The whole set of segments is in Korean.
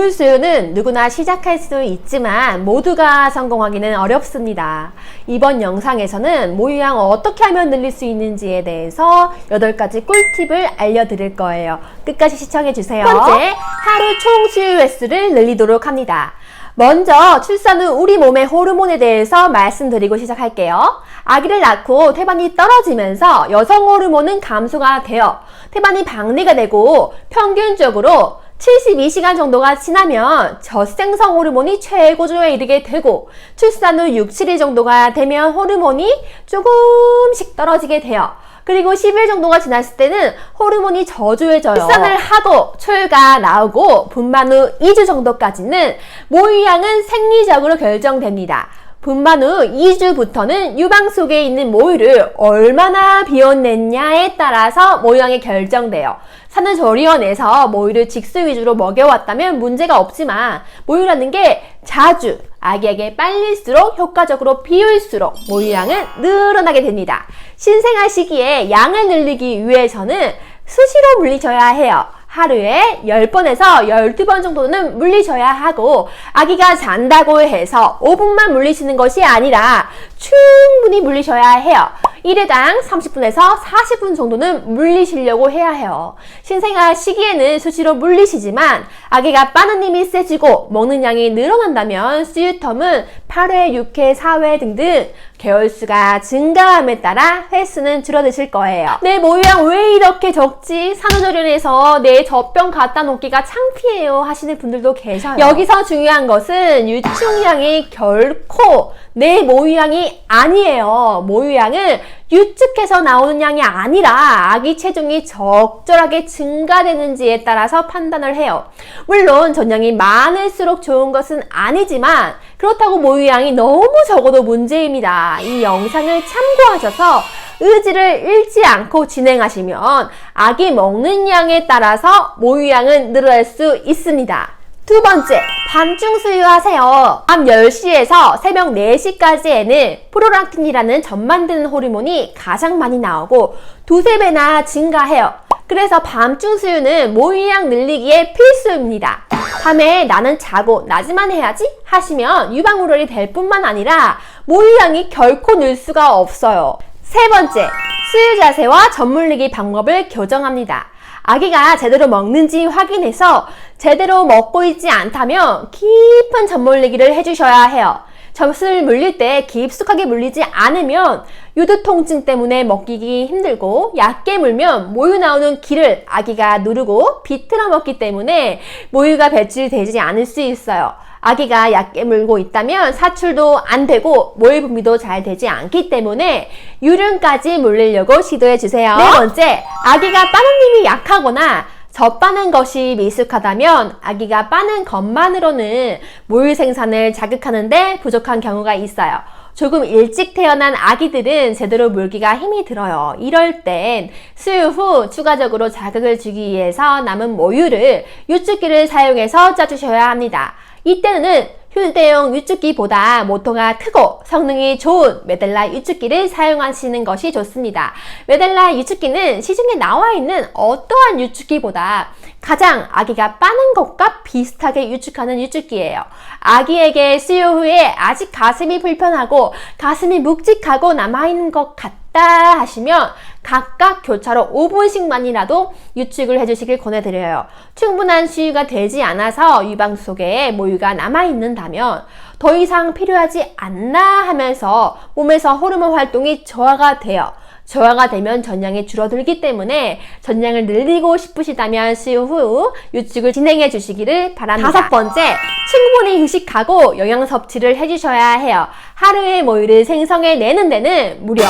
밤중 수유는 누구나 시작할 수 있지만 모두가 성공하기는 어렵습니다. 이번 영상에서는 모유양 어떻게 하면 늘릴 수 있는지에 대해서 8가지 꿀팁을 알려드릴 거예요. 끝까지 시청해주세요. 첫 번째, 하루 총 수유 횟수를 늘리도록 합니다. 먼저 출산 후 우리 몸의 호르몬에 대해서 말씀드리고 시작할게요. 아기를 낳고 태반이 떨어지면서 여성 호르몬은 감소가 되어 태반이 박리가 되고 평균적으로 72시간 정도가 지나면 젖생성 호르몬이 최고조에 이르게 되고 출산 후 6, 7일 정도가 되면 호르몬이 조금씩 떨어지게 돼요. 그리고 10일 정도가 지났을 때는 호르몬이 저조해져요. 출산을 하고 초유가 나오고 분만 후 2주 정도까지는 모유양은 생리적으로 결정됩니다. 분만 후 2주부터는 유방 속에 있는 모유를 얼마나 비워냈냐에 따라서 모유양이 결정돼요. 산후조리원에서 모유를 직수 위주로 먹여왔다면 문제가 없지만 모유라는 게 자주 아기에게 빨릴수록 효과적으로 비울수록 모유양은 늘어나게 됩니다. 신생아 시기에 양을 늘리기 위해서는 수시로 물리셔야 해요. 하루에 10번에서 12번 정도는 물리셔야 하고 아기가 잔다고 해서 5분만 물리시는 것이 아니라 충분히 물리셔야 해요. 1회당 30분에서 40분 정도는 물리시려고 해야 해요. 신생아 시기에는 수시로 물리시지만 아기가 빠는 힘이 세지고 먹는 양이 늘어난다면 수유텀은 8회, 6회, 4회 등등 개월수가 증가함에 따라 횟수는 줄어드실 거예요. 내 모유양 왜 이렇게 적지? 산후조리원에서 내 젖병 갖다 놓기가 창피해요 하시는 분들도 계셔요. 여기서 중요한 것은 유충량이 결코 내 모유양이 아니에요. 모유양은 유축해서 나오는 양이 아니라 아기 체중이 적절하게 증가되는지에 따라서 판단을 해요. 물론 전량이 많을수록 좋은 것은 아니지만 그렇다고 모유양이 너무 적어도 문제입니다. 이 영상을 참고하셔서 의지를 잃지 않고 진행하시면 아기 먹는 양에 따라서 모유양은 늘어날 수 있습니다. 두 번째, 밤중 수유하세요. 밤 10시에서 새벽 4시까지에는 프롤락틴이라는 젖 만드는 호르몬이 가장 많이 나오고 2, 3배나 증가해요. 그래서 밤중 수유는 모유양 늘리기에 필수입니다. 밤에 나는 자고 낮에만 해야지 하시면 유방울혈이 될 뿐만 아니라 모유양이 결코 늘 수가 없어요. 세 번째, 수유 자세와 젖 물리기 방법을 교정합니다. 아기가 제대로 먹는지 확인해서 제대로 먹고 있지 않다면 깊은 젖 물리기를 해주셔야 해요. 젖을 물릴 때 깊숙하게 물리지 않으면 유두 통증 때문에 먹기 힘들고 얕게 물면 모유 나오는 길을 아기가 누르고 비틀어 먹기 때문에 모유가 배출되지 않을 수 있어요. 아기가 얕게 물고 있다면 사출도 안 되고 모유 분비도 잘 되지 않기 때문에 유륜까지 물리려고 시도해 주세요. 네 번째, 아기가 빠는 힘이 약하거나 젖 빠는 것이 미숙하다면 아기가 빠는 것만으로는 모유 생산을 자극하는데 부족한 경우가 있어요. 조금 일찍 태어난 아기들은 제대로 물기가 힘이 들어요. 이럴 땐 수유 후 추가적으로 자극을 주기 위해서 남은 모유를 유축기를 사용해서 짜주셔야 합니다. 이때는 휴대용 유축기보다 모터가 크고 성능이 좋은 메델라 유축기를 사용하시는 것이 좋습니다. 메델라 유축기는 시중에 나와 있는 어떠한 유축기보다 가장 아기가 빠는 것과 비슷하게 유축하는 유축기예요. 아기에게 수유 후에 아직 가슴이 불편하고 가슴이 묵직하고 남아있는 것 같다 하시면 각각 교차로 5분씩만이라도 유축을 해주시길 권해드려요. 충분한 수유가 되지 않아서 유방 속에 모유가 남아있는다면 더 이상 필요하지 않나 하면서 몸에서 호르몬 활동이 저하가 돼요. 저하가 되면 전량이 줄어들기 때문에 전량을 늘리고 싶으시다면 수유 후 유축을 진행해 주시기를 바랍니다. 다섯 번째, 충분히 휴식하고 영양 섭취를 해주셔야 해요. 하루에 모유를 생성해내는 데는 무려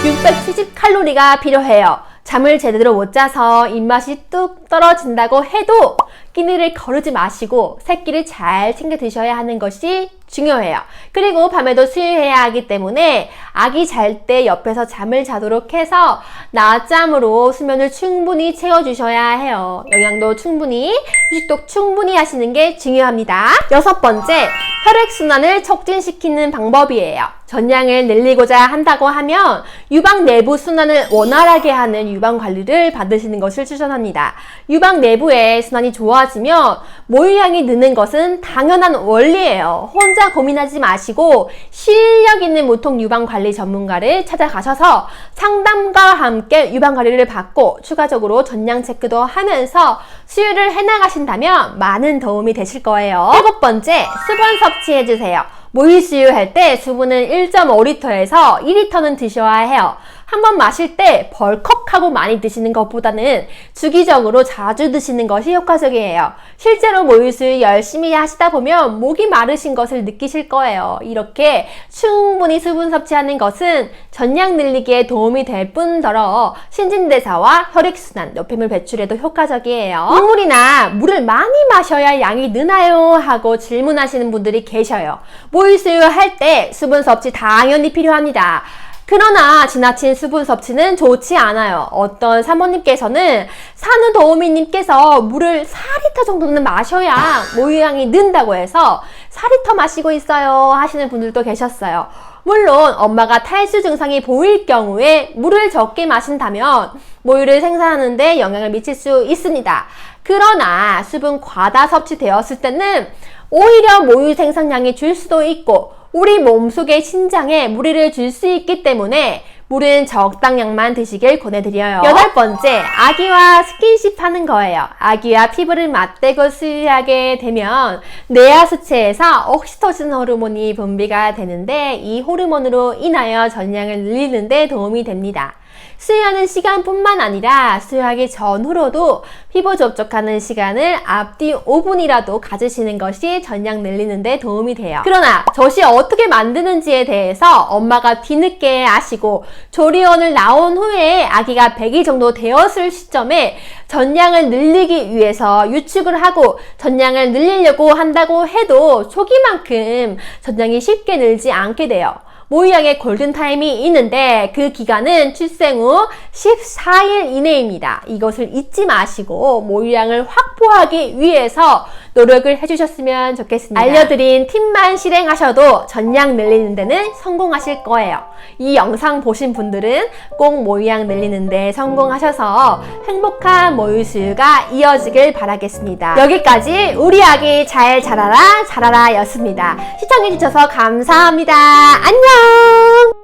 670칼로리가 필요해요. 잠을 제대로 못 자서 입맛이 뚝 떨어진다고 해도 끼니를 거르지 마시고 새끼를 잘 챙겨 드셔야 하는 것이 중요해요. 그리고 밤에도 수유해야 하기 때문에 아기 잘 때 옆에서 잠을 자도록 해서 낮잠으로 수면을 충분히 채워주셔야 해요. 영양도 충분히, 휴식도 충분히 하시는 게 중요합니다. 여섯 번째, 혈액순환을 촉진시키는 방법이에요. 전량을 늘리고자 한다고 하면 유방 내부 순환을 원활하게 하는 유방 관리를 받으시는 것을 추천합니다. 유방 내부의 순환이 좋아지면 모유양이 느는 것은 당연한 원리예요. 혼자 고민하지 마시고 실력 있는 모통 유방 관리 전문가를 찾아가셔서 상담과 함께 유방 관리를 받고 추가적으로 전량 체크도 하면서 수유를 해나가신다면 많은 도움이 되실 거예요. 7번째, 수분 섭취해주세요. 모유 수유할 때 수분은 1.5리터에서 2리터는 드셔야 해요. 한번 마실 때 벌컥하고 많이 드시는 것보다는 주기적으로 자주 드시는 것이 효과적이에요. 실제로 모유 수유 열심히 하시다 보면 목이 마르신 것을 느끼실 거예요. 이렇게 충분히 수분 섭취하는 것은 전량 늘리기에 도움이 될 뿐더러 신진대사와 혈액순환, 노폐물 배출에도 효과적이에요. 국물이나 물을 많이 마셔야 양이 느나요? 하고 질문하시는 분들이 계셔요. 모유 수유할 때 수분 섭취 당연히 필요합니다. 그러나 지나친 수분 섭취는 좋지 않아요. 어떤 사모님께서는 산후도우미님께서 물을 4리터 정도는 마셔야 모유양이 는다고 해서 4리터 마시고 있어요 하시는 분들도 계셨어요. 물론 엄마가 탈수 증상이 보일 경우에 물을 적게 마신다면 모유를 생산하는 데 영향을 미칠 수 있습니다. 그러나 수분 과다 섭취되었을 때는 오히려 모유 생산량이 줄 수도 있고 우리 몸속의 신장에 무리를 줄 수 있기 때문에 물은 적당량만 드시길 권해드려요. 8번째, 아기와 스킨십 하는 거예요. 아기와 피부를 맞대고 수유하게 되면 뇌하수체에서 옥시토신 호르몬이 분비가 되는데 이 호르몬으로 인하여 전량을 늘리는 데 도움이 됩니다. 수유하는 시간뿐만 아니라 수유하기 전후로도 피부 접촉하는 시간을 앞뒤 5분이라도 가지시는 것이 전량 늘리는 데 도움이 돼요. 그러나 젖이 어떻게 만드는지에 대해서 엄마가 뒤늦게 아시고 조리원을 나온 후에 아기가 100일 정도 되었을 시점에 전량을 늘리기 위해서 유축을 하고 전량을 늘리려고 한다고 해도 초기만큼 전량이 쉽게 늘지 않게 돼요. 모유양의 골든타임이 있는데 그 기간은 출생 후 14일 이내입니다. 이것을 잊지 마시고 모유양을 확보하기 위해서 노력을 해주셨으면 좋겠습니다. 알려드린 팁만 실행하셔도 전량 늘리는 데는 성공하실 거예요. 이 영상 보신 분들은 꼭 모유양 늘리는 데 성공하셔서 행복한 모유 수유가 이어지길 바라겠습니다. 여기까지 우리 아기 잘 자라라 였습니다. 시청해주셔서 감사합니다. 안녕!